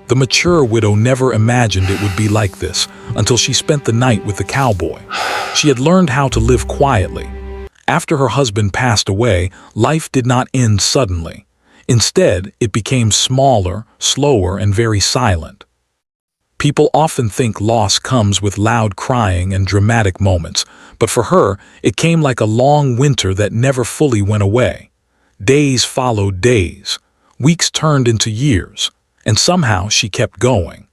The mature widow never imagined it would be like this until she spent the night with the cowboy. She had learned how to live quietly. After her husband passed away, life did not end suddenly. Instead, it became smaller, slower, and very silent. People often think loss comes with loud crying and dramatic moments, but for her, it came like a long winter that never fully went away. Days followed days, weeks turned into years, and somehow she kept going.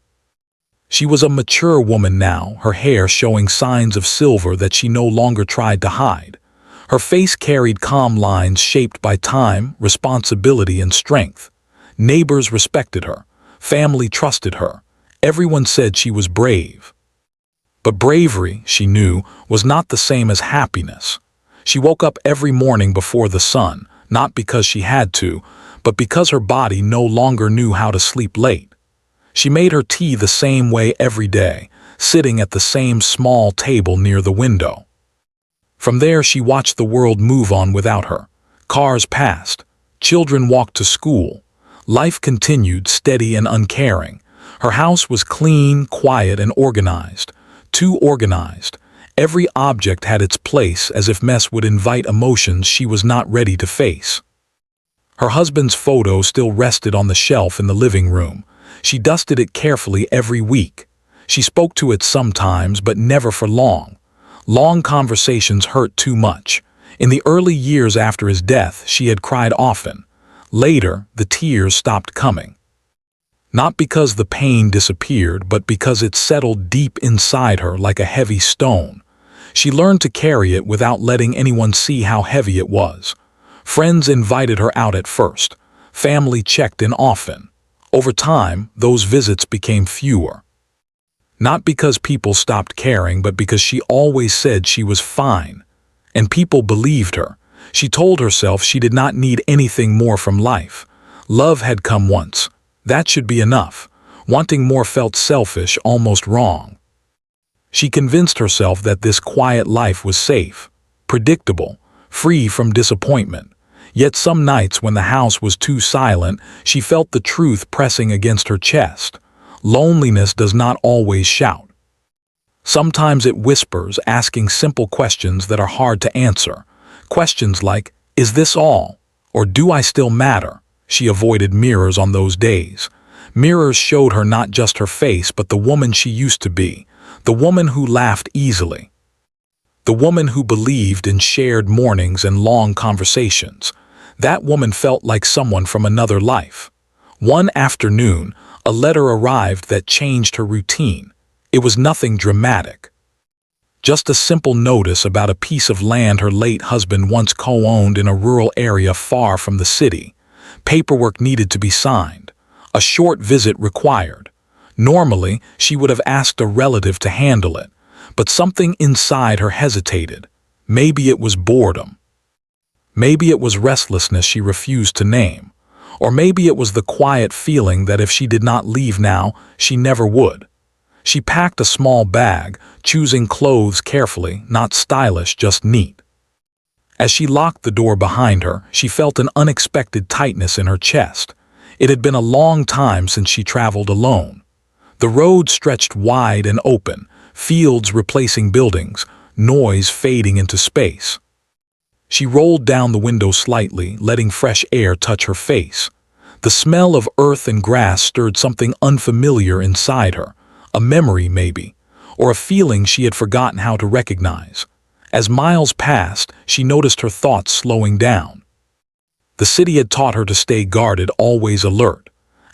She was a mature woman now, her hair showing signs of silver that she no longer tried to hide. Her face carried calm lines shaped by time, responsibility, and strength. Neighbors respected her. Family trusted her. Everyone said she was brave. But bravery, she knew, was not the same as happiness. She woke up every morning before the sun, not because she had to, but because her body no longer knew how to sleep late. She made her tea the same way every day, sitting at the same small table near the window. From there she watched the world move on without her. Cars passed. Children walked to school. Life continued steady and uncaring. Her house was clean, quiet, and organized. Too organized. Every object had its place, as if mess would invite emotions she was not ready to face. Her husband's photo still rested on the shelf in the living room. She dusted it carefully every week. She spoke to it sometimes, but never for long. Long conversations hurt too much. In the early years after his death, she had cried often. Later, the tears stopped coming. Not because the pain disappeared, but because it settled deep inside her like a heavy stone. She learned to carry it without letting anyone see how heavy it was. Friends invited her out at first. Family checked in often. Over time, those visits became fewer. Not because people stopped caring, but because she always said she was fine. And people believed her. She told herself she did not need anything more from life. Love had come once. That should be enough. Wanting more felt selfish, almost wrong. She convinced herself that this quiet life was safe, predictable, free from disappointment. Yet some nights when the house was too silent, she felt the truth pressing against her chest. Loneliness does not always shout. Sometimes it whispers, asking simple questions that are hard to answer. Questions like, "Is this all?" Or "Do I still matter?" She avoided mirrors on those days. Mirrors showed her not just her face, but the woman she used to be. The woman who laughed easily. The woman who believed in shared mornings and long conversations. That woman felt like someone from another life. One afternoon, a letter arrived that changed her routine. It was nothing dramatic. Just a simple notice about a piece of land her late husband once co-owned in a rural area far from the city. Paperwork needed to be signed. A short visit required. Normally, she would have asked a relative to handle it, but something inside her hesitated. Maybe it was boredom. Maybe it was restlessness she refused to name. Or maybe it was the quiet feeling that if she did not leave now, she never would. She packed a small bag, choosing clothes carefully, not stylish, just neat. As she locked the door behind her, she felt an unexpected tightness in her chest. It had been a long time since she traveled alone. The road stretched wide and open, fields replacing buildings, noise fading into space. She rolled down the window slightly, letting fresh air touch her face. The smell of earth and grass stirred something unfamiliar inside her, a memory maybe, or a feeling she had forgotten how to recognize. As miles passed, she noticed her thoughts slowing down. The city had taught her to stay guarded, always alert.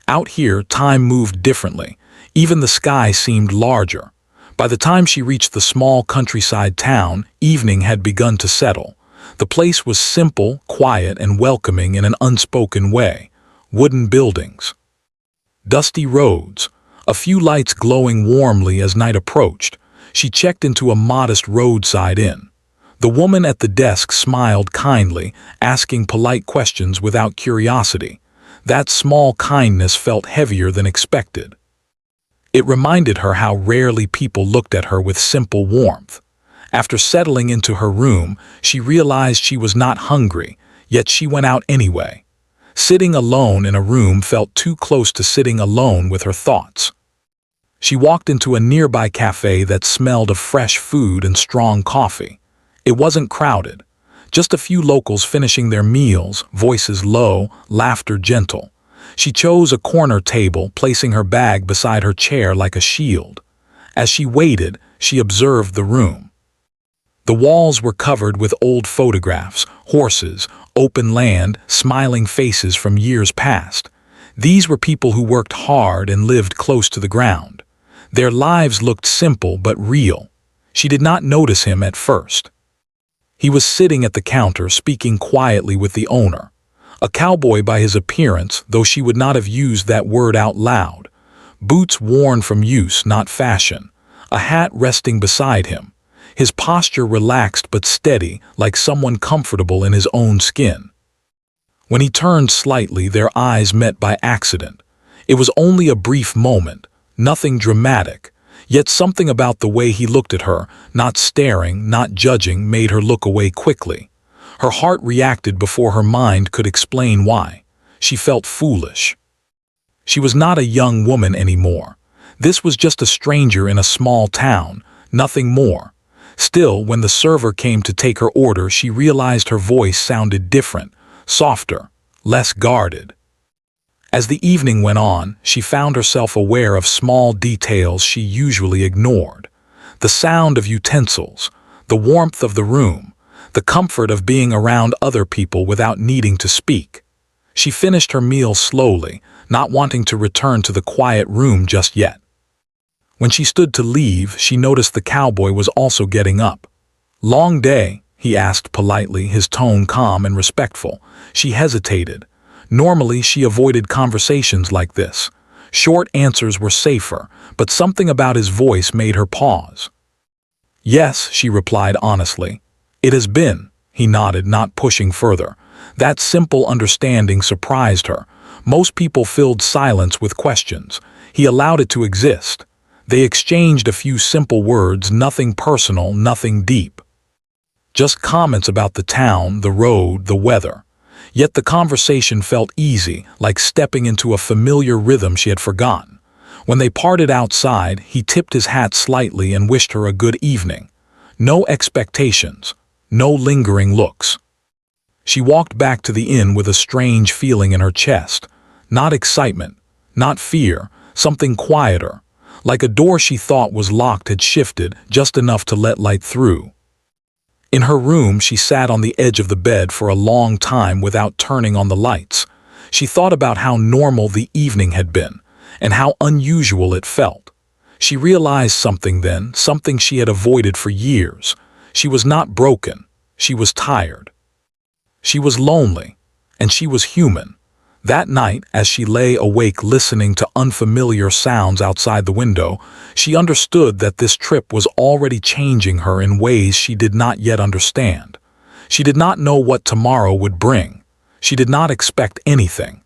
Out here, time moved differently. Even the sky seemed larger. By the time she reached the small countryside town, evening had begun to settle. The place was simple, quiet, and welcoming in an unspoken way. Wooden buildings. Dusty roads. A few lights glowing warmly as night approached. She checked into a modest roadside inn. The woman at the desk smiled kindly, asking polite questions without curiosity. That small kindness felt heavier than expected. It reminded her how rarely people looked at her with simple warmth. After settling into her room, she realized she was not hungry, yet she went out anyway. Sitting alone in a room felt too close to sitting alone with her thoughts. She walked into a nearby cafe that smelled of fresh food and strong coffee. It wasn't crowded. Just a few locals finishing their meals, voices low, laughter gentle. She chose a corner table, placing her bag beside her chair like a shield. As she waited, she observed the room. The walls were covered with old photographs, horses, open land, smiling faces from years past. These were people who worked hard and lived close to the ground. Their lives looked simple but real. She did not notice him at first. He was sitting at the counter speaking quietly with the owner. A cowboy by his appearance, though she would not have used that word out loud. Boots worn from use, not fashion. A hat resting beside him. His posture relaxed but steady, like someone comfortable in his own skin. When he turned slightly, their eyes met by accident. It was only a brief moment, nothing dramatic. Yet something about the way he looked at her, not staring, not judging, made her look away quickly. Her heart reacted before her mind could explain why. She felt foolish. She was not a young woman anymore. This was just a stranger in a small town, nothing more. Still, when the server came to take her order, she realized her voice sounded different, softer, less guarded. As the evening went on, she found herself aware of small details she usually ignored. The sound of utensils, the warmth of the room, the comfort of being around other people without needing to speak. She finished her meal slowly, not wanting to return to the quiet room just yet. When she stood to leave, she noticed the cowboy was also getting up. "Long day?" he asked politely, his tone calm and respectful. She hesitated. Normally, she avoided conversations like this. Short answers were safer, but something about his voice made her pause. "Yes," she replied honestly. "It has been," he nodded, not pushing further. That simple understanding surprised her. Most people filled silence with questions. He allowed it to exist. They exchanged a few simple words, nothing personal, nothing deep. Just comments about the town, the road, the weather. Yet the conversation felt easy, like stepping into a familiar rhythm she had forgotten. When they parted outside, he tipped his hat slightly and wished her a good evening. No expectations, no lingering looks. She walked back to the inn with a strange feeling in her chest. Not excitement, not fear, something quieter. Like a door she thought was locked had shifted just enough to let light through. In her room, she sat on the edge of the bed for a long time without turning on the lights. She thought about how normal the evening had been, and how unusual it felt. She realized something then, something she had avoided for years. She was not broken. She was tired. She was lonely, and she was human. That night, as she lay awake listening to unfamiliar sounds outside the window, she understood that this trip was already changing her in ways she did not yet understand. She did not know what tomorrow would bring. She did not expect anything.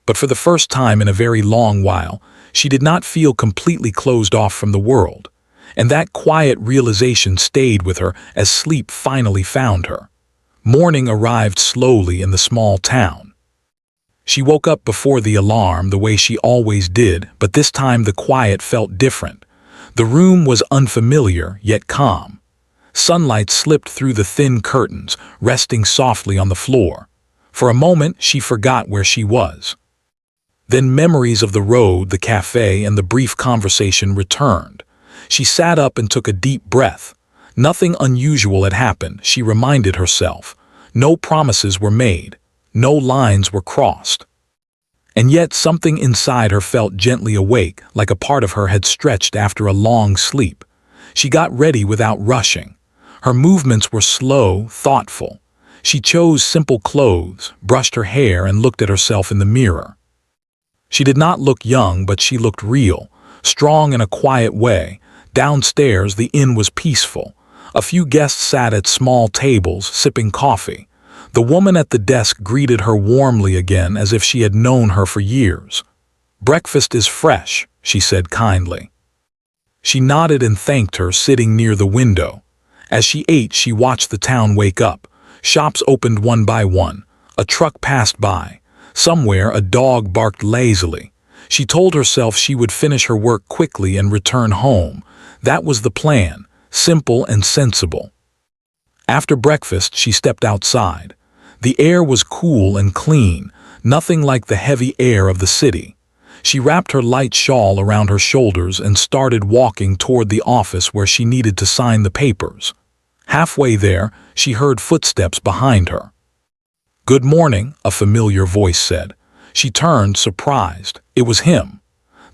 But for the first time in a very long while, she did not feel completely closed off from the world. And that quiet realization stayed with her as sleep finally found her. Morning arrived slowly in the small town. She woke up before the alarm the way she always did, but this time the quiet felt different. The room was unfamiliar, yet calm. Sunlight slipped through the thin curtains, resting softly on the floor. For a moment, she forgot where she was. Then memories of the road, the cafe, and the brief conversation returned. She sat up and took a deep breath. Nothing unusual had happened, she reminded herself. No promises were made. No lines were crossed. And yet something inside her felt gently awake, like a part of her had stretched after a long sleep. She got ready without rushing. Her movements were slow, thoughtful. She chose simple clothes, brushed her hair, and looked at herself in the mirror. She did not look young, but she looked real, strong in a quiet way. Downstairs, the inn was peaceful. A few guests sat at small tables, sipping coffee. The woman at the desk greeted her warmly again, as if she had known her for years. "Breakfast is fresh," she said kindly. She nodded and thanked her, sitting near the window. As she ate, she watched the town wake up. Shops opened one by one. A truck passed by. Somewhere, a dog barked lazily. She told herself she would finish her work quickly and return home. That was the plan, simple and sensible. After breakfast, she stepped outside. The air was cool and clean, nothing like the heavy air of the city. She wrapped her light shawl around her shoulders and started walking toward the office where she needed to sign the papers. Halfway there, she heard footsteps behind her. "Good morning," a familiar voice said. She turned, surprised. It was him.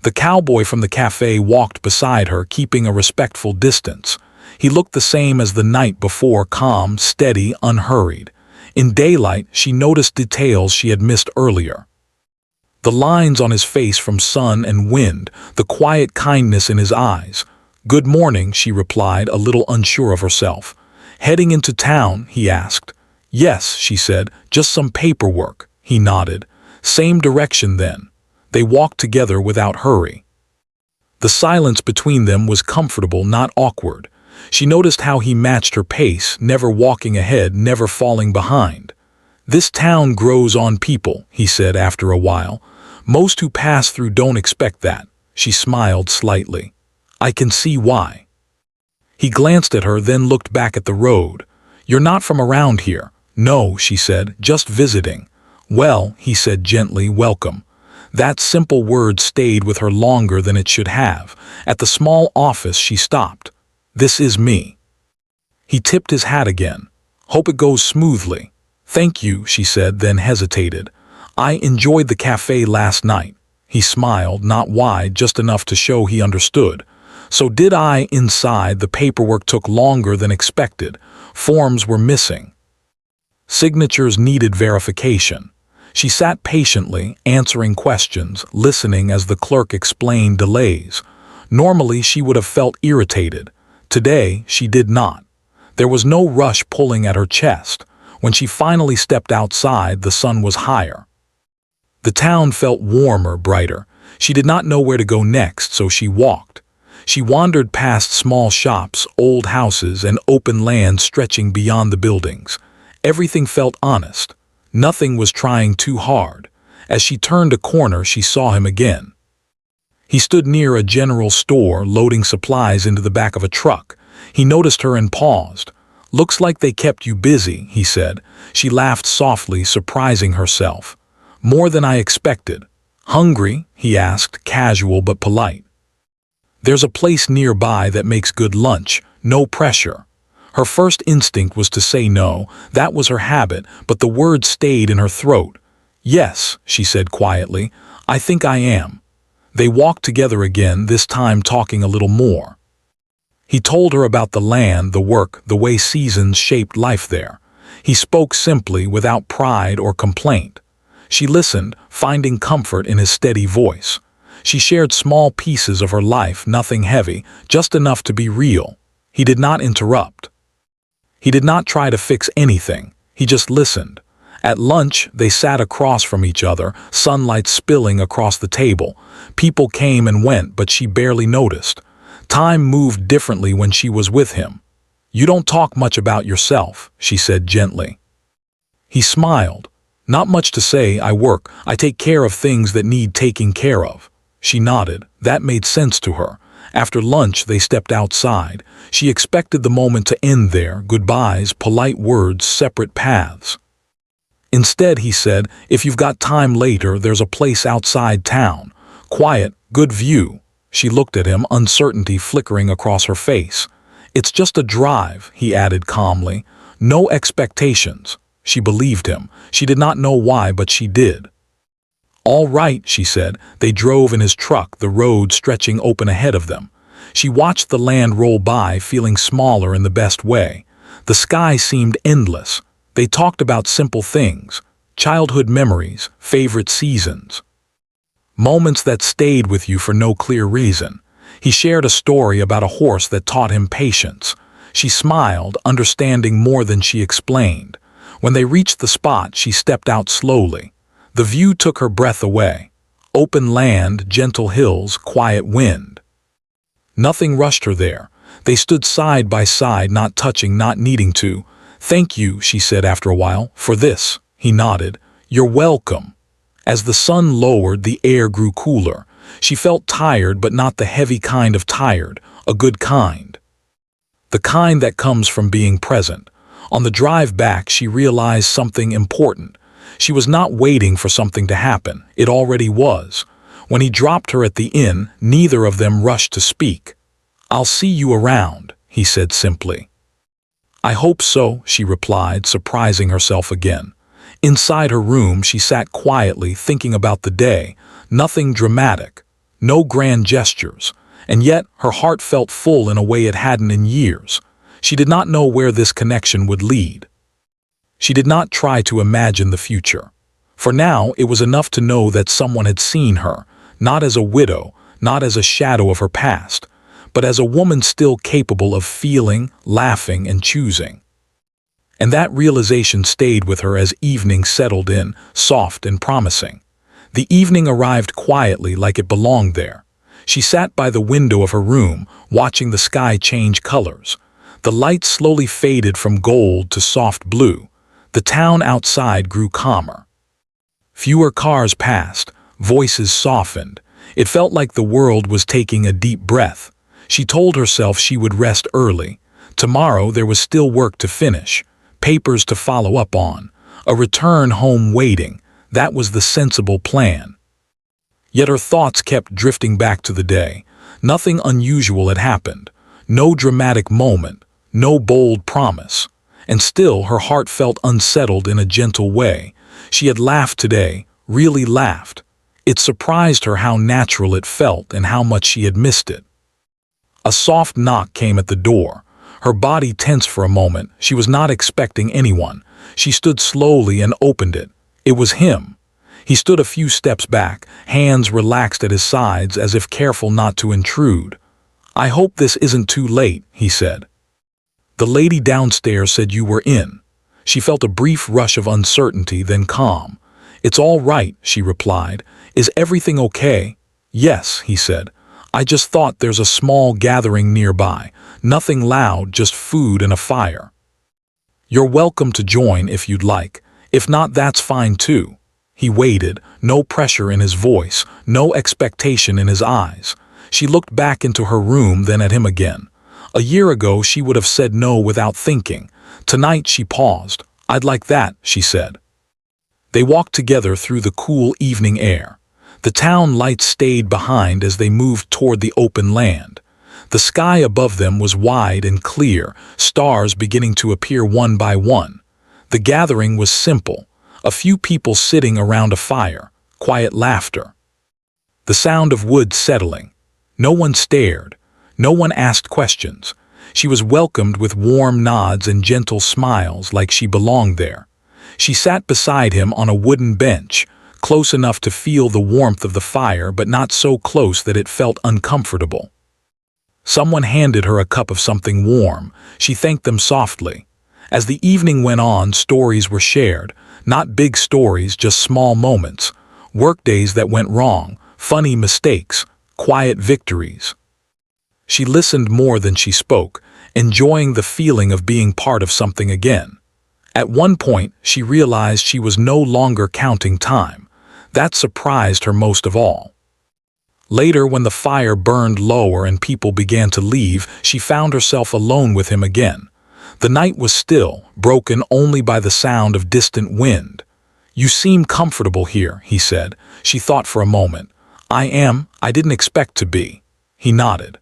The cowboy from the cafe walked beside her, keeping a respectful distance. He looked the same as the night before, calm, steady, unhurried. In daylight, she noticed details she had missed earlier. The lines on his face from sun and wind, the quiet kindness in his eyes. "Good morning," she replied, a little unsure of herself. "Heading into town?" he asked. "Yes," she said, "just some paperwork." He nodded. "Same direction then." They walked together without hurry. The silence between them was comfortable, not awkward. She noticed how he matched her pace, never walking ahead, never falling behind. "This town grows on people," he said after a while. "Most who pass through don't expect that." She smiled slightly. "I can see why." He glanced at her, then looked back at the road. "You're not from around here." "No," she said, "just visiting." "Well," he said gently, "welcome." That simple word stayed with her longer than it should have. At the small office, she stopped. "This is me." He tipped his hat again. "Hope it goes smoothly." "Thank you," she said, then hesitated. "I enjoyed the cafe last night." He smiled, not wide, just enough to show he understood. "So did I." Inside, the paperwork took longer than expected. Forms were missing. Signatures needed verification. She sat patiently, answering questions, listening as the clerk explained delays. Normally, she would have felt irritated. Today, she did not. There was no rush pulling at her chest. When she finally stepped outside, the sun was higher. The town felt warmer, brighter. She did not know where to go next, so she walked. She wandered past small shops, old houses, and open land stretching beyond the buildings. Everything felt honest. Nothing was trying too hard. As she turned a corner, she saw him again. He stood near a general store, loading supplies into the back of a truck. He noticed her and paused. "Looks like they kept you busy," he said. She laughed softly, surprising herself. "More than I expected." "Hungry?" he asked, casual but polite. "There's a place nearby that makes good lunch. No pressure." Her first instinct was to say no. That was her habit, but the word stayed in her throat. "Yes," she said quietly, "I think I am." They walked together again, this time talking a little more. He told her about the land, the work, the way seasons shaped life there. He spoke simply, without pride or complaint. She listened, finding comfort in his steady voice. She shared small pieces of her life, nothing heavy, just enough to be real. He did not interrupt. He did not try to fix anything. He just listened. At lunch, they sat across from each other, sunlight spilling across the table. People came and went, but she barely noticed. Time moved differently when she was with him. "You don't talk much about yourself," she said gently. He smiled. "Not much to say. I work. I take care of things that need taking care of." She nodded. That made sense to her. After lunch, they stepped outside. She expected the moment to end there, goodbyes, polite words, separate paths. Instead, he said, "If you've got time later, there's a place outside town. Quiet, good view." She looked at him, uncertainty flickering across her face. "It's just a drive," he added calmly. "No expectations." She believed him. She did not know why, but she did. "All right," she said. They drove in his truck, the road stretching open ahead of them. She watched the land roll by, feeling smaller in the best way. The sky seemed endless. They talked about simple things, childhood memories, favorite seasons. Moments that stayed with you for no clear reason. He shared a story about a horse that taught him patience. She smiled, understanding more than she explained. When they reached the spot, she stepped out slowly. The view took her breath away. Open land, gentle hills, quiet wind. Nothing rushed her there. They stood side by side, not touching, not needing to. "Thank you," she said after a while, "for this." He nodded. "You're welcome." As the sun lowered, the air grew cooler. She felt tired, but not the heavy kind of tired, a good kind. The kind that comes from being present. On the drive back, she realized something important. She was not waiting for something to happen. It already was. When he dropped her at the inn, neither of them rushed to speak. "I'll see you around," he said simply. "I hope so," she replied, surprising herself again. Inside her room, she sat quietly thinking about the day. Nothing dramatic, no grand gestures, and yet her heart felt full in a way it hadn't in years. She did not know where this connection would lead. She did not try to imagine the future. For now, it was enough to know that someone had seen her, not as a widow, not as a shadow of her past, but as a woman still capable of feeling, laughing, and choosing. And that realization stayed with her as evening settled in, soft and promising. The evening arrived quietly, like it belonged there. She sat by the window of her room, watching the sky change colors. The light slowly faded from gold to soft blue. The town outside grew calmer. Fewer cars passed, voices softened. It felt like the world was taking a deep breath. She told herself she would rest early. Tomorrow there was still work to finish, papers to follow up on, a return home waiting. That was the sensible plan. Yet her thoughts kept drifting back to the day. Nothing unusual had happened. No dramatic moment, no bold promise. And still her heart felt unsettled in a gentle way. She had laughed today, really laughed. It surprised her how natural it felt and how much she had missed it. A soft knock came at the door. Her body tensed for a moment. She was not expecting anyone. She stood slowly and opened it. It was him. He stood a few steps back, hands relaxed at his sides as if careful not to intrude. "I hope this isn't too late," he said. "The lady downstairs said you were in." She felt a brief rush of uncertainty, then calm. "It's all right," she replied. "Is everything okay?" "Yes," he said. "I just thought there's a small gathering nearby. Nothing loud, just food and a fire. You're welcome to join if you'd like. If not, that's fine too." He waited, no pressure in his voice, no expectation in his eyes. She looked back into her room, then at him again. A year ago, she would have said no without thinking. Tonight, she paused. "I'd like that," she said. They walked together through the cool evening air. The town lights stayed behind as they moved toward the open land. The sky above them was wide and clear, stars beginning to appear one by one. The gathering was simple. A few people sitting around a fire, quiet laughter. The sound of wood settling. No one stared. No one asked questions. She was welcomed with warm nods and gentle smiles like she belonged there. She sat beside him on a wooden bench, close enough to feel the warmth of the fire but not so close that it felt uncomfortable. Someone handed her a cup of something warm. She thanked them softly. As the evening went on, stories were shared. Not big stories, just small moments. Workdays that went wrong, funny mistakes, quiet victories. She listened more than she spoke, enjoying the feeling of being part of something again. At one point, she realized she was no longer counting time. That surprised her most of all. Later, when the fire burned lower and people began to leave, she found herself alone with him again. The night was still, broken only by the sound of distant wind. "You seem comfortable here," he said. She thought for a moment. "I am. I didn't expect to be." He nodded.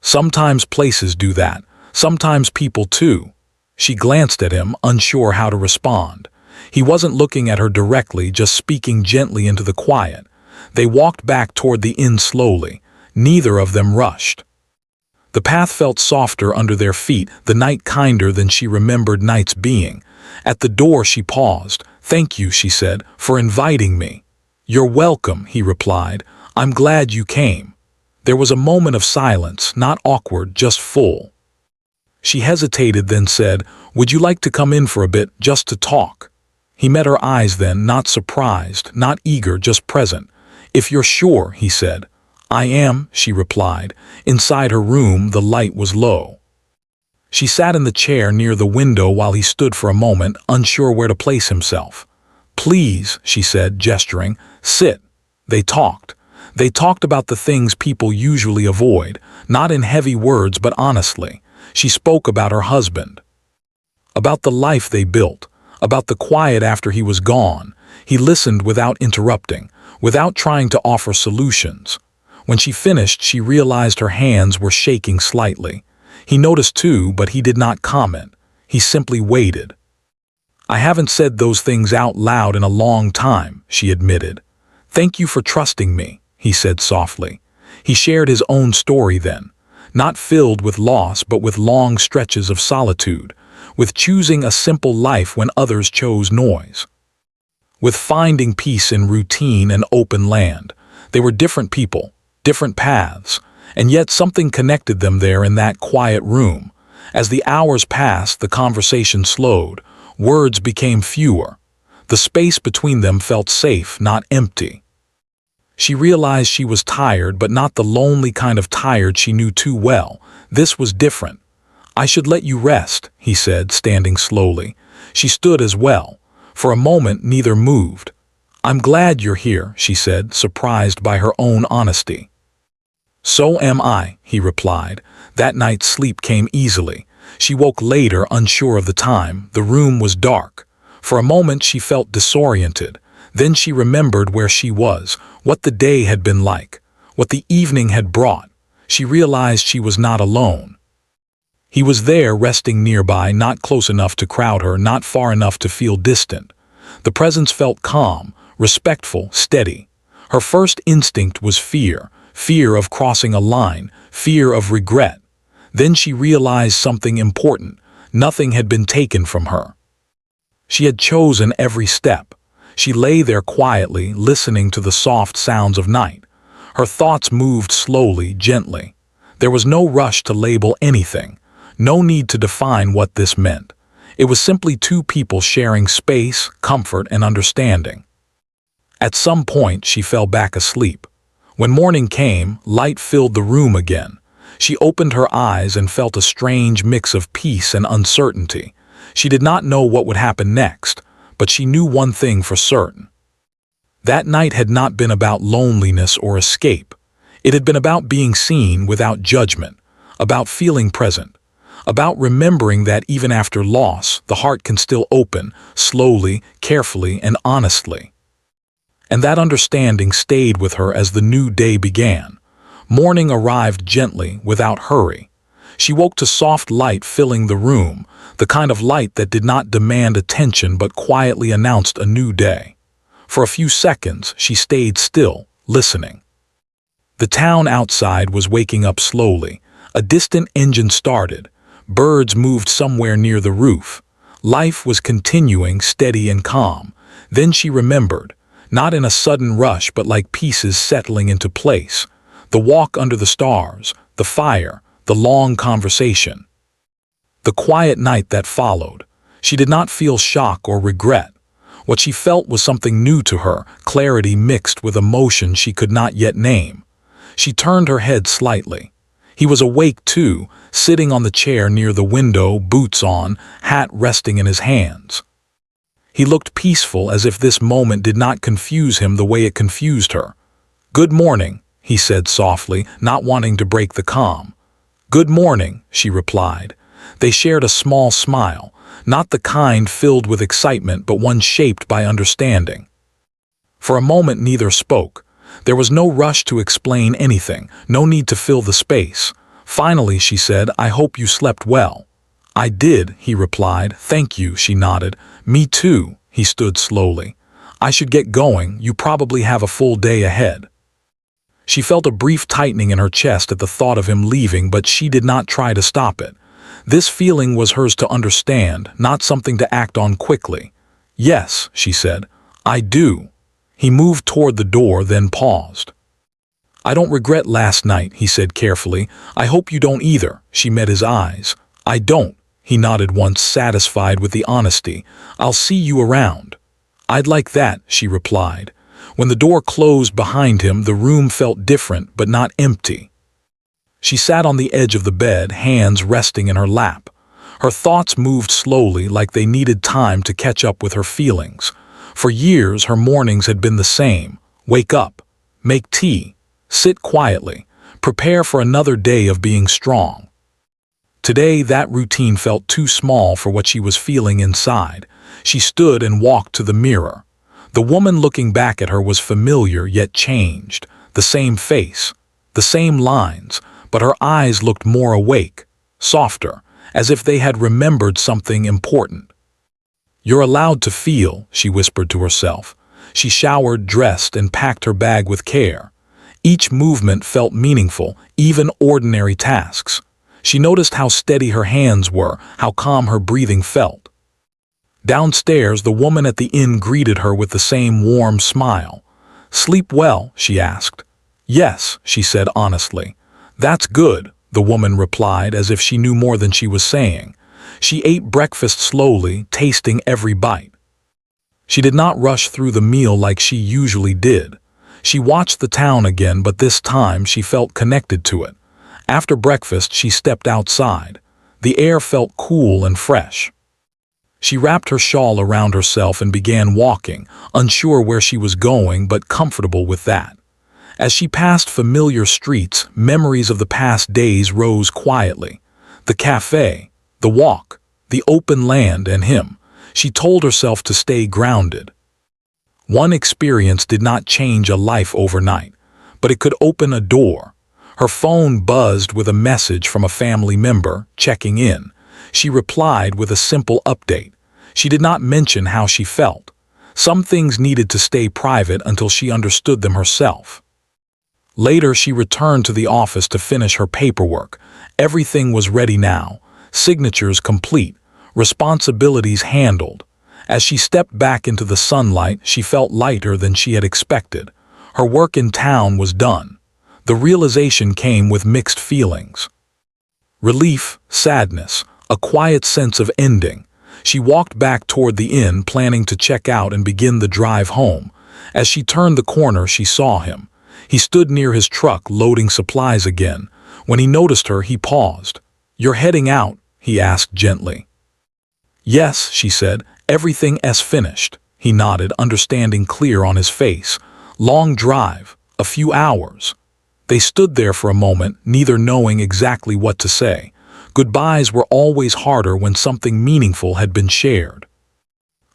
"Sometimes places do that. Sometimes people too." She glanced at him, unsure how to respond. He wasn't looking at her directly, just speaking gently into the quiet. They walked back toward the inn slowly. Neither of them rushed. The path felt softer under their feet, the night kinder than she remembered nights being. At the door she paused. "Thank you," she said, "for inviting me." "You're welcome," he replied. "I'm glad you came." There was a moment of silence, not awkward, just full. She hesitated, then said, "Would you like to come in for a bit, just to talk?" He met her eyes then, not surprised, not eager, just present. "If you're sure," he said. "I am," she replied. Inside her room, the light was low. She sat in the chair near the window while he stood for a moment, unsure where to place himself. "Please," she said, gesturing, "sit." They talked. They talked about the things people usually avoid, not in heavy words but honestly. She spoke about her husband, about the life they built, about the quiet after he was gone. He listened without interrupting, without trying to offer solutions. When she finished, she realized her hands were shaking slightly. He noticed too, but he did not comment. He simply waited. "I haven't said those things out loud in a long time," she admitted. "Thank you for trusting me," he said softly. He shared his own story then, not filled with loss but with long stretches of solitude, with choosing a simple life when others chose noise, with finding peace in routine and open land. They were different people, different paths, and yet something connected them there in that quiet room. As the hours passed, the conversation slowed. Words became fewer. The space between them felt safe, not empty. She realized she was tired, but not the lonely kind of tired she knew too well. This was different. "I should let you rest," he said, standing slowly. She stood as well. For a moment, neither moved. "I'm glad you're here," she said, surprised by her own honesty. "So am I," he replied. That night sleep came easily. She woke later, unsure of the time. The room was dark. For a moment she felt disoriented. Then she remembered where she was, what the day had been like, what the evening had brought. She realized she was not alone. He was there, resting nearby, not close enough to crowd her, not far enough to feel distant. The presence felt calm, respectful, steady. Her first instinct was fear, fear of crossing a line, fear of regret. Then she realized something important. Nothing had been taken from her. She had chosen every step. She lay there quietly, listening to the soft sounds of night. Her thoughts moved slowly, gently. There was no rush to label anything, no need to define what this meant. It was simply two people sharing space, comfort, and understanding. At some point, she fell back asleep. When morning came, light filled the room again. She opened her eyes and felt a strange mix of peace and uncertainty. She did not know what would happen next, but she knew one thing for certain. That night had not been about loneliness or escape. It had been about being seen without judgment, about feeling present, about remembering that even after loss, the heart can still open, slowly, carefully, and honestly. And that understanding stayed with her as the new day began. Morning arrived gently, without hurry. She woke to soft light filling the room, the kind of light that did not demand attention but quietly announced a new day. For a few seconds, she stayed still, listening. The town outside was waking up slowly. A distant engine started. Birds moved somewhere near the roof. Life was continuing, steady and calm. Then she remembered, not in a sudden rush but like pieces settling into place. The walk under the stars, the fire, the long conversation. The quiet night that followed. She did not feel shock or regret. What she felt was something new to her, clarity mixed with emotion she could not yet name. She turned her head slightly. He was awake too, sitting on the chair near the window, boots on, hat resting in his hands. He looked peaceful, as if this moment did not confuse him the way it confused her. "Good morning," he said softly, not wanting to break the calm. "Good morning," she replied. They shared a small smile, not the kind filled with excitement but one shaped by understanding. For a moment neither spoke. There was no rush to explain anything, no need to fill the space. Finally she said, "I hope you slept well." "I did," he replied. "Thank you," she nodded. "Me too," he stood slowly. "I should get going. You probably have a full day ahead." She felt a brief tightening in her chest at the thought of him leaving, but she did not try to stop it. This feeling was hers to understand, not something to act on quickly. "Yes," she said, "I do." He moved toward the door, then paused. "I don't regret last night," he said carefully. "I hope you don't either." She met his eyes. "I don't," he nodded once, satisfied with the honesty. "I'll see you around." "I'd like that," she replied. When the door closed behind him, the room felt different but not empty. She sat on the edge of the bed, hands resting in her lap. Her thoughts moved slowly, like they needed time to catch up with her feelings. For years, her mornings had been the same. Wake up, make tea, sit quietly, prepare for another day of being strong. Today, that routine felt too small for what she was feeling inside. She stood and walked to the mirror. The woman looking back at her was familiar yet changed. The same face, the same lines, but her eyes looked more awake, softer, as if they had remembered something important. "You're allowed to feel," she whispered to herself. She showered, dressed, and packed her bag with care. Each movement felt meaningful, even ordinary tasks. She noticed how steady her hands were, how calm her breathing felt. Downstairs, the woman at the inn greeted her with the same warm smile. "Sleep well?" she asked. "Yes," she said honestly. "That's good," the woman replied as if she knew more than she was saying. She ate breakfast slowly, tasting every bite. She did not rush through the meal like she usually did. She watched the town again, but this time she felt connected to it. After breakfast, she stepped outside. The air felt cool and fresh. She wrapped her shawl around herself and began walking, unsure where she was going but comfortable with that. As she passed familiar streets, memories of the past days rose quietly. The cafe, the walk, the open land, and him. She told herself to stay grounded. One experience did not change a life overnight, but it could open a door. Her phone buzzed with a message from a family member, checking in. She replied with a simple update. She did not mention how she felt. Some things needed to stay private until she understood them herself. Later, she returned to the office to finish her paperwork. Everything was ready now. Signatures complete. Responsibilities handled. As she stepped back into the sunlight, she felt lighter than she had expected. Her work in town was done. The realization came with mixed feelings. Relief, sadness, a quiet sense of ending. She walked back toward the inn, planning to check out and begin the drive home. As she turned the corner, she saw him. He stood near his truck, loading supplies again. When he noticed her, he paused. "You're heading out?" he asked gently. "Yes," she said, "everything's finished." He nodded, understanding clear on his face. "Long drive, a few hours." They stood there for a moment, neither knowing exactly what to say. Goodbyes were always harder when something meaningful had been shared.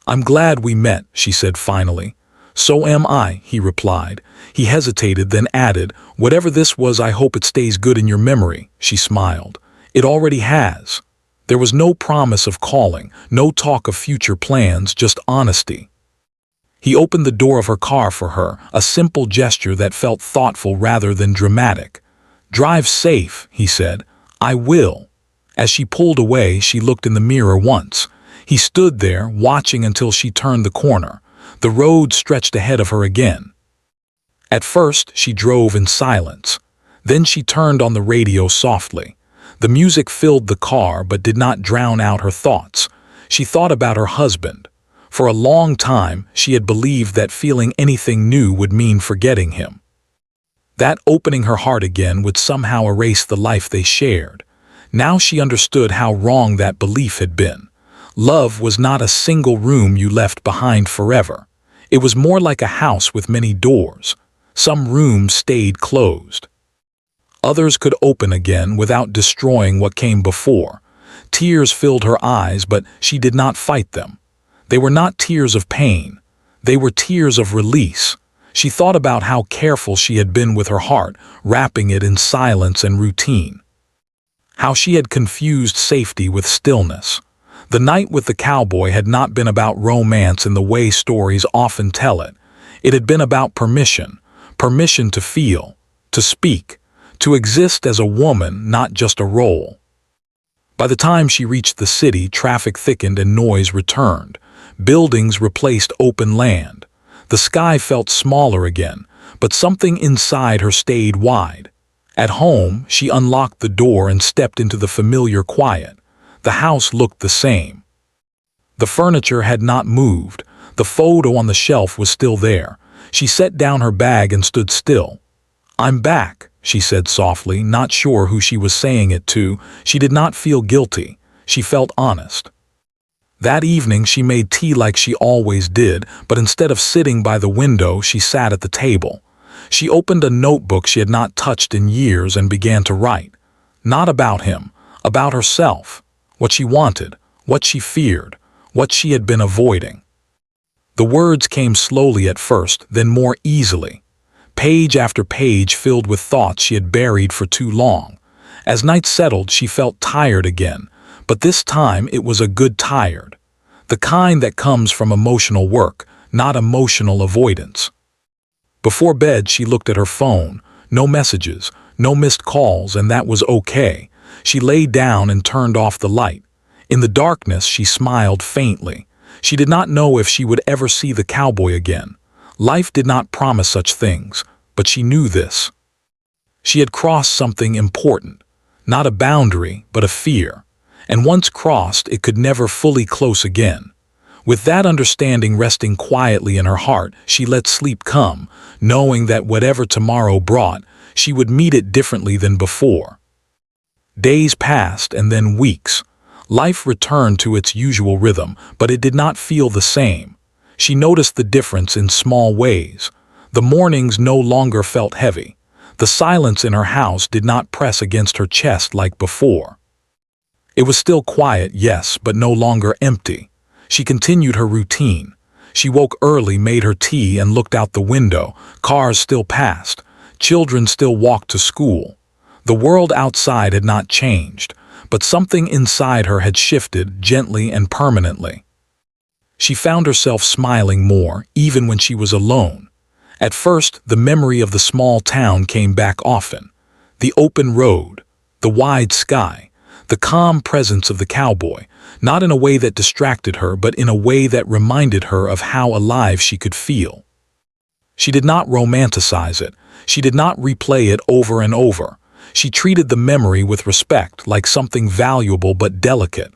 "I'm glad we met," she said finally. "So am I," he replied. He hesitated, then added, "Whatever this was, I hope it stays good in your memory." She smiled. "It already has." There was no promise of calling, no talk of future plans, just honesty. He opened the door of her car for her, a simple gesture that felt thoughtful rather than dramatic. "Drive safe," he said. "I will." As she pulled away, she looked in the mirror once. He stood there, watching until she turned the corner. The road stretched ahead of her again. At first, she drove in silence. Then she turned on the radio softly. The music filled the car but did not drown out her thoughts. She thought about her husband. For a long time, she had believed that feeling anything new would mean forgetting him. That opening her heart again would somehow erase the life they shared. Now she understood how wrong that belief had been. Love was not a single room you left behind forever. It was more like a house with many doors. Some rooms stayed closed. Others could open again without destroying what came before. Tears filled her eyes, but she did not fight them. They were not tears of pain. They were tears of release. She thought about how careful she had been with her heart, wrapping it in silence and routine. How she had confused safety with stillness. The night with the cowboy had not been about romance in the way stories often tell it. It had been about permission. Permission to feel, to speak, to exist as a woman, not just a role. By the time she reached the city, traffic thickened and noise returned. Buildings replaced open land. The sky felt smaller again, but something inside her stayed wide. At home, she unlocked the door and stepped into the familiar quiet. The house looked the same. The furniture had not moved. The photo on the shelf was still there. She set down her bag and stood still. "I'm back," she said softly, not sure who she was saying it to. She did not feel guilty. She felt honest. That evening she made tea like she always did, but instead of sitting by the window, she sat at the table. She opened a notebook she had not touched in years and began to write. Not about him, about herself, what she wanted, what she feared, what she had been avoiding. The words came slowly at first, then more easily. Page after page filled with thoughts she had buried for too long. As night settled, she felt tired again, but this time it was a good tired. The kind that comes from emotional work, not emotional avoidance. Before bed, she looked at her phone. No messages, no missed calls, and that was okay. She lay down and turned off the light. In the darkness, she smiled faintly. She did not know if she would ever see the cowboy again. Life did not promise such things, but she knew this. She had crossed something important, not a boundary, but a fear. And once crossed, it could never fully close again. With that understanding resting quietly in her heart, she let sleep come, knowing that whatever tomorrow brought, she would meet it differently than before. Days passed and then weeks. Life returned to its usual rhythm, but it did not feel the same. She noticed the difference in small ways. The mornings no longer felt heavy. The silence in her house did not press against her chest like before. It was still quiet, yes, but no longer empty. She continued her routine. She woke early, made her tea, and looked out the window. Cars still passed. Children still walked to school. The world outside had not changed, but something inside her had shifted gently and permanently. She found herself smiling more, even when she was alone. At first, the memory of the small town came back often. The open road, the wide sky, the calm presence of the cowboy, not in a way that distracted her, but in a way that reminded her of how alive she could feel. She did not romanticize it. She did not replay it over and over. She treated the memory with respect, like something valuable but delicate.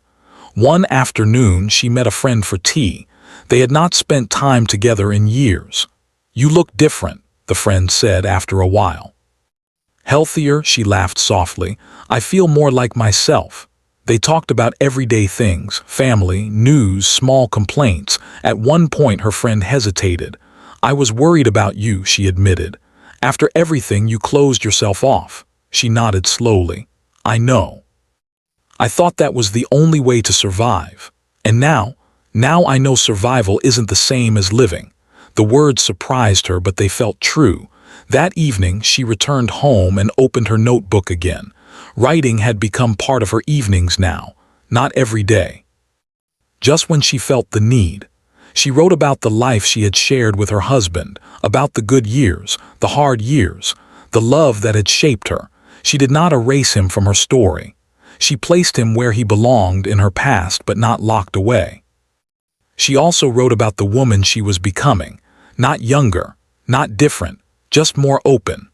One afternoon, she met a friend for tea. They had not spent time together in years. "You look different," the friend said after a while. "Healthier," she laughed softly. "I feel more like myself." They talked about everyday things, family, news, small complaints. At one point, her friend hesitated. "I was worried about you," she admitted. "After everything, you closed yourself off." She nodded slowly. "I know. I thought that was the only way to survive. And now I know survival isn't the same as living." The words surprised her, but they felt true. That evening, she returned home and opened her notebook again. Writing had become part of her evenings now, not every day. Just when she felt the need. She wrote about the life she had shared with her husband, about the good years, the hard years, the love that had shaped her. She did not erase him from her story. She placed him where he belonged in her past, but not locked away. She also wrote about the woman she was becoming, not younger, not different, just more open.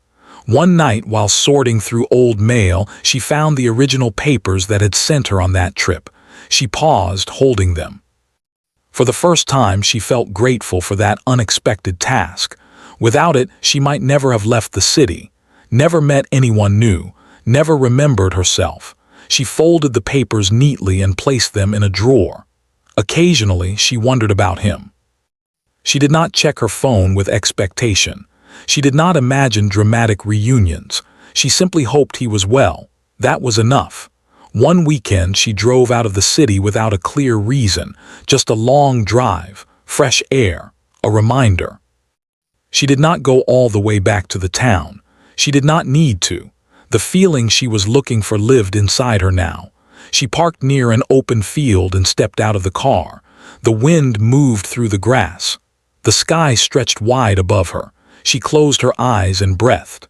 One night, while sorting through old mail, she found the original papers that had sent her on that trip. She paused, holding them. For the first time, she felt grateful for that unexpected task. Without it, she might never have left the city, never met anyone new, never remembered herself. She folded the papers neatly and placed them in a drawer. Occasionally, she wondered about him. She did not check her phone with expectation. She did not imagine dramatic reunions. She simply hoped he was well. That was enough. One weekend, she drove out of the city without a clear reason, just a long drive, fresh air, a reminder. She did not go all the way back to the town. She did not need to. The feeling she was looking for lived inside her now. She parked near an open field and stepped out of the car. The wind moved through the grass. The sky stretched wide above her. She closed her eyes and breathed.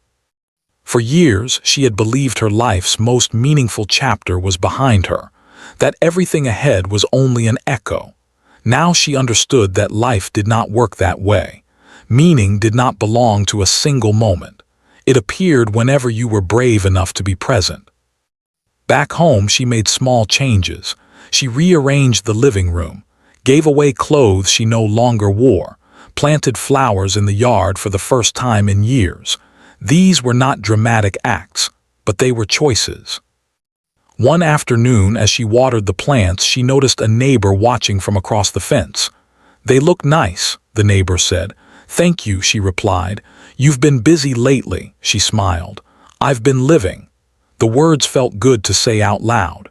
For years, she had believed her life's most meaningful chapter was behind her, that everything ahead was only an echo. Now she understood that life did not work that way. Meaning did not belong to a single moment. It appeared whenever you were brave enough to be present. Back home, she made small changes. She rearranged the living room, gave away clothes she no longer wore, planted flowers in the yard for the first time in years. These were not dramatic acts, but they were choices. One afternoon, as she watered the plants, she noticed a neighbor watching from across the fence. "They look nice," the neighbor said. "Thank you," she replied. "You've been busy lately," she smiled. "I've been living." The words felt good to say out loud.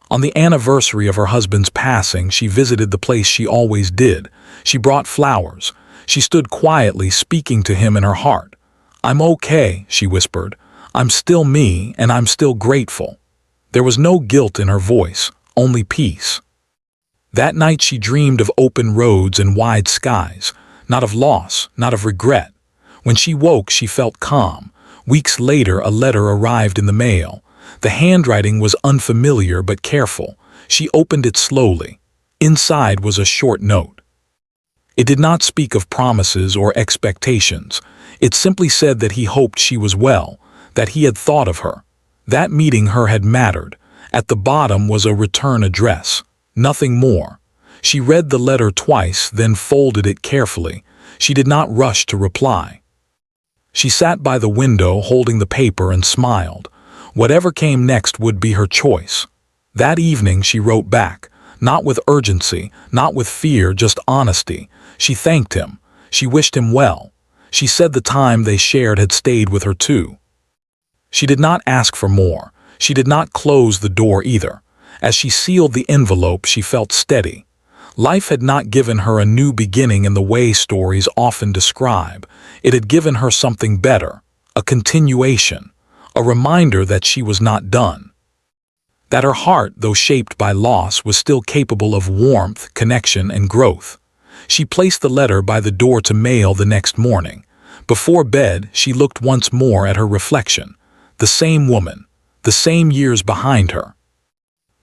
On the anniversary of her husband's passing, she visited the place she always did. She brought flowers. She stood quietly, speaking to him in her heart. "I'm okay," she whispered. "I'm still me, and I'm still grateful." There was no guilt in her voice, only peace. That night she dreamed of open roads and wide skies, not of loss, not of regret. When she woke, she felt calm. Weeks later, a letter arrived in the mail. The handwriting was unfamiliar but careful. She opened it slowly. Inside was a short note. It did not speak of promises or expectations. It simply said that he hoped she was well, that he had thought of her. That meeting her had mattered. At the bottom was a return address. Nothing more. She read the letter twice, then folded it carefully. She did not rush to reply. She sat by the window holding the paper and smiled. Whatever came next would be her choice. That evening she wrote back, not with urgency, not with fear, just honesty. She thanked him. She wished him well. She said the time they shared had stayed with her too. She did not ask for more. She did not close the door either. As she sealed the envelope, she felt steady. Life had not given her a new beginning in the way stories often describe. It had given her something better, a continuation, a reminder that she was not done. That her heart, though shaped by loss, was still capable of warmth, connection, and growth. She placed the letter by the door to mail the next morning. Before bed, she looked once more at her reflection. The same woman, the same years behind her.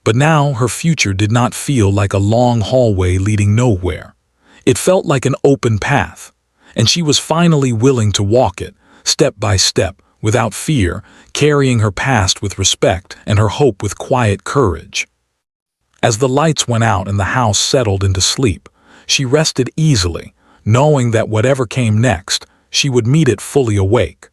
But now her future did not feel like a long hallway leading nowhere. It felt like an open path, and she was finally willing to walk it, step by step, without fear, carrying her past with respect and her hope with quiet courage. As the lights went out and the house settled into sleep, she rested easily, knowing that whatever came next, she would meet it fully awake.